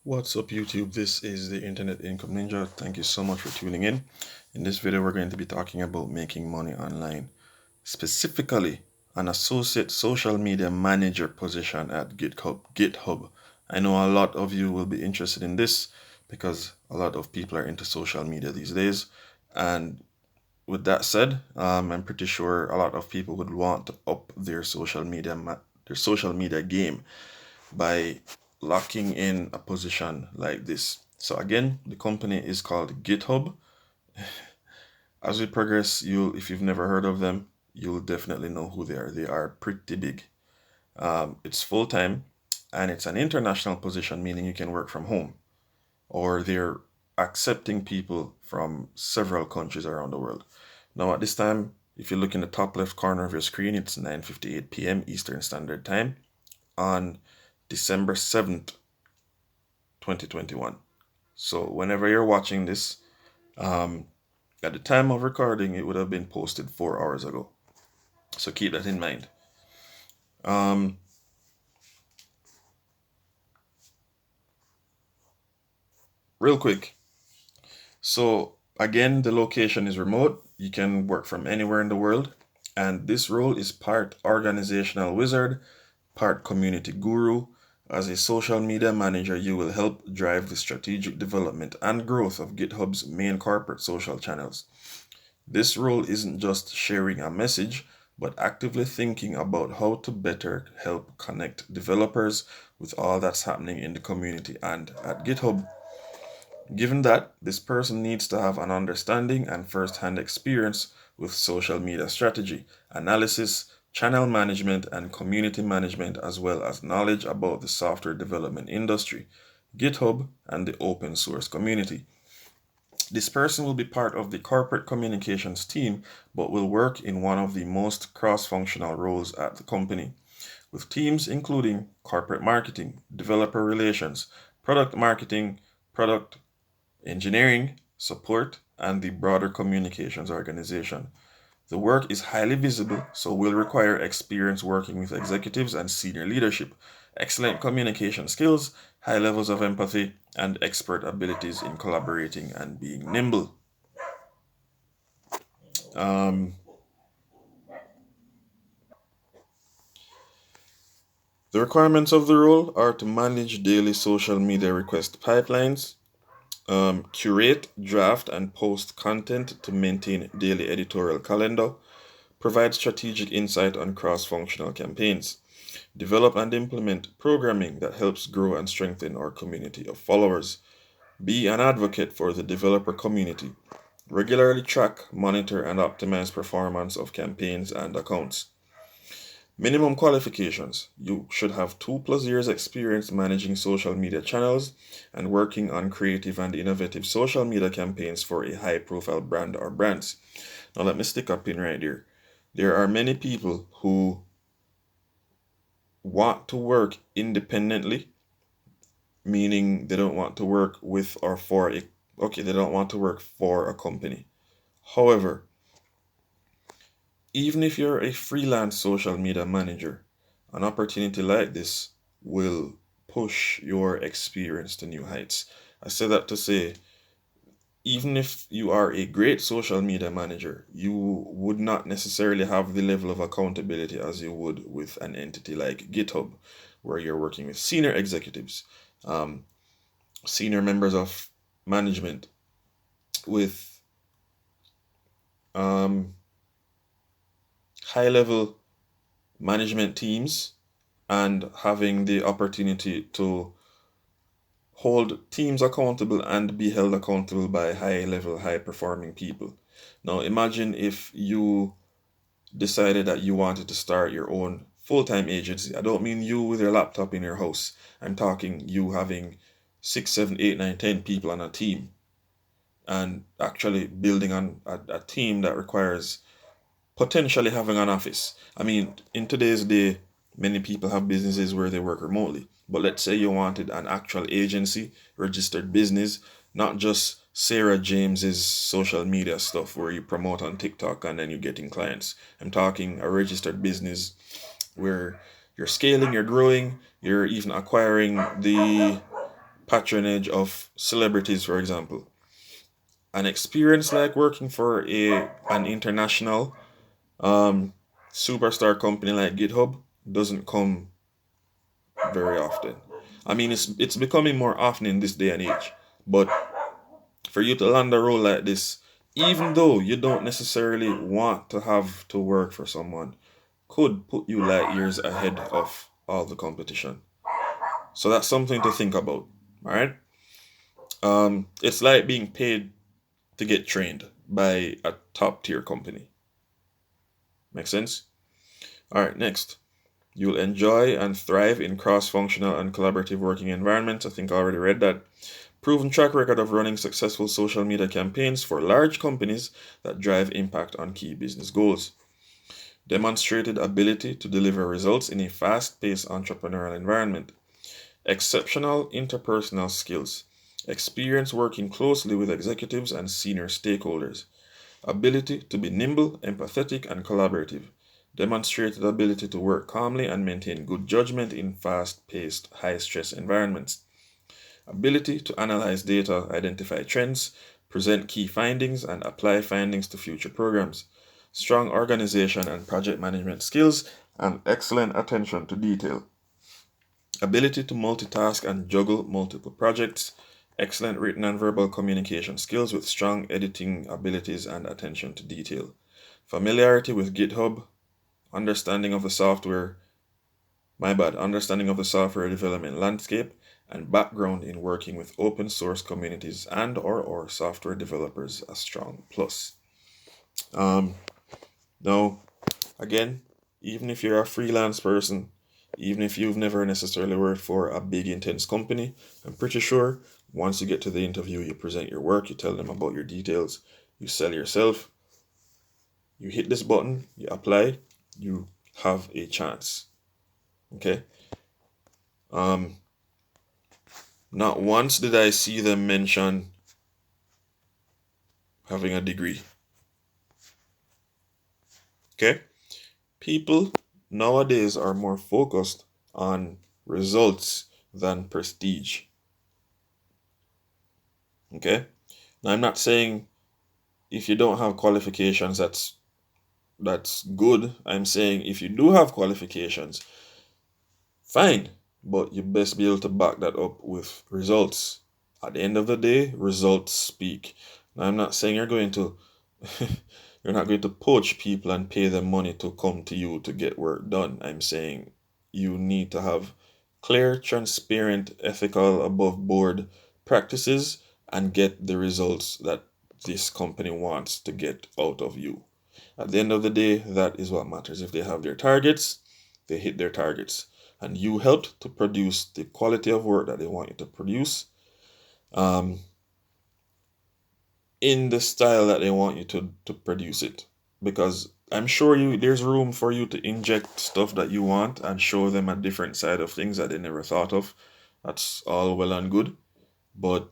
What's up, YouTube? This is the Internet Income Ninja. Thank you so much for tuning in. In this video, we're going to be talking about making money online, specifically an associate social media manager position at GitHub. I know a lot of you will be interested in this because a lot of people are into social media these days. And with that said, I'm pretty sure a lot of people would want to up their social media game by locking in a position like this. So again, the company is called Github. As we progress, if you've never heard of them, you'll definitely know who they are. They are pretty big. It's full time and it's an international position, meaning you can work from home, or they're accepting people from several countries around the world. Now, at this time, if you look in the top left corner of your screen, it's 9:58 p.m. Eastern Standard Time on December 7th, 2021. So whenever you're watching this, at the time of recording, it would have been posted 4 hours ago. So keep that in mind. Real quick. So again, the location is remote. You can work from anywhere in the world. And this role is part organizational wizard, part community guru. As a social media manager, you will help drive the strategic development and growth of GitHub's main corporate social channels. This role isn't just sharing a message, but actively thinking about how to better help connect developers with all that's happening in the community and at GitHub. Given that, this person needs to have an understanding and first-hand experience with social media strategy, analysis, channel management, and community management, as well as knowledge about the software development industry, GitHub, and the open source community. This person will be part of the corporate communications team, but will work in one of the most cross-functional roles at the company, with teams including corporate marketing, developer relations, product marketing, product engineering, support, and the broader communications organization. The work is highly visible, so will require experience working with executives and senior leadership, excellent communication skills, high levels of empathy, and expert abilities in collaborating and being nimble. Um, the requirements of the role are to manage daily social media request pipelines, curate, draft, and post content to maintain daily editorial calendar, provide strategic insight on cross-functional campaigns, develop and implement programming that helps grow and strengthen our community of followers, be an advocate for the developer community, regularly track, monitor, and optimize performance of campaigns and accounts. Minimum qualifications. You should have 2+ years experience managing social media channels and working on creative and innovative social media campaigns for a high profile brand or brands. Now let me stick a pin right here. There are many people who want to work independently, meaning they don't want to work with or for they don't want to work for a company. However, even if you're a freelance social media manager, an opportunity like this will push your experience to new heights. I say that to say, even if you are a great social media manager, you would not necessarily have the level of accountability as you would with an entity like GitHub, where you're working with senior executives, um, senior members of management, with um, high level management teams, and having the opportunity to hold teams accountable and be held accountable by high level, high performing people. Now, imagine if you decided that you wanted to start your own full-time agency. I don't mean you with your laptop in your house. I'm talking you having 6, 7, 8, 9, 10 people on a team, and actually building on a team that requires potentially having an office. I mean, in today's day, many people have businesses where they work remotely. But let's say you wanted an actual agency, registered business, not just Sarah James's social media stuff where you promote on TikTok and then you're getting clients. I'm talking a registered business where you're scaling, you're growing, you're even acquiring the patronage of celebrities, for example. An experience like working for an international superstar company like GitHub doesn't come very often. I mean, it's becoming more often in this day and age. But for you to land a role like this, even though you don't necessarily want to have to work for someone, could put you light years ahead of all the competition. So that's something to think about. All right. It's like being paid to get trained by a top tier company. Make sense? All right. Next, you'll enjoy and thrive in cross-functional and collaborative working environments. I think I already read that. Proven track record of running successful social media campaigns for large companies that drive impact on key business goals. Demonstrated ability to deliver results in a fast-paced entrepreneurial environment. Exceptional interpersonal skills. Experience working closely with executives and senior stakeholders. Ability to be nimble, empathetic, and collaborative. Demonstrated ability to work calmly and maintain good judgment in fast-paced, high-stress environments. Ability to analyze data, identify trends, present key findings, and apply findings to future programs. Strong organization and project management skills, and excellent attention to detail. Ability to multitask and juggle multiple projects. Excellent written and verbal communication skills with strong editing abilities and attention to detail. Familiarity with GitHub. Understanding of the software development landscape, and background in working with open source communities and or software developers a strong plus. Now, again, even if you're a freelance person, even if you've never necessarily worked for a big intense company, I'm pretty sure once you get to the interview, you present your work, you tell them about your details, you sell yourself, you hit this button, you apply, you have a chance. Okay? Not once did I see them mention having a degree. Okay? People nowadays are more focused on results than prestige. Okay? Now, I'm not saying if you don't have qualifications, that's good. I'm saying if you do have qualifications, fine, but you best be able to back that up with results. At the end of the day, results speak. Now, I'm not saying you're not going to poach people and pay them money to come to you to get work done. I'm saying you need to have clear, transparent, ethical, above board practices and get the results that this company wants to get out of you. At the end of the day, that is what matters. If they have their targets, they hit their targets. And you helped to produce the quality of work that they want you to produce in the style that they want you to produce it. Because I'm sure there's room for you to inject stuff that you want and show them a different side of things that they never thought of. That's all well and good. But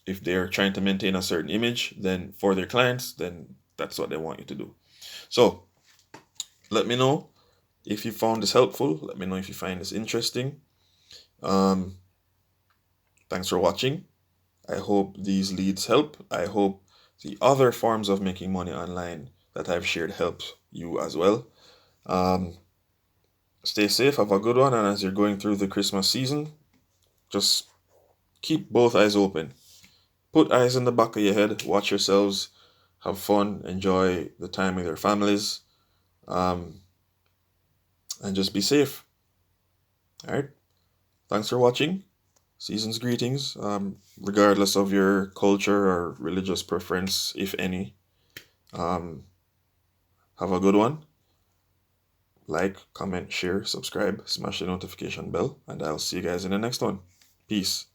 if they're trying to maintain a certain image, then for their clients, then that's what they want you to do. So let me know if you found this helpful. Let me know if you find this interesting. Thanks for watching. I hope these leads help. I hope the other forms of making money online that I've shared help you as well. Stay safe, have a good one, and as you're going through the Christmas season, just keep both eyes open. Put eyes in the back of your head, watch yourselves, have fun, enjoy the time with your families, and just be safe. All right. Thanks for watching. Season's greetings, regardless of your culture or religious preference, if any. Have a good one. Like, comment, share, subscribe, smash the notification bell, and I'll see you guys in the next one. Peace.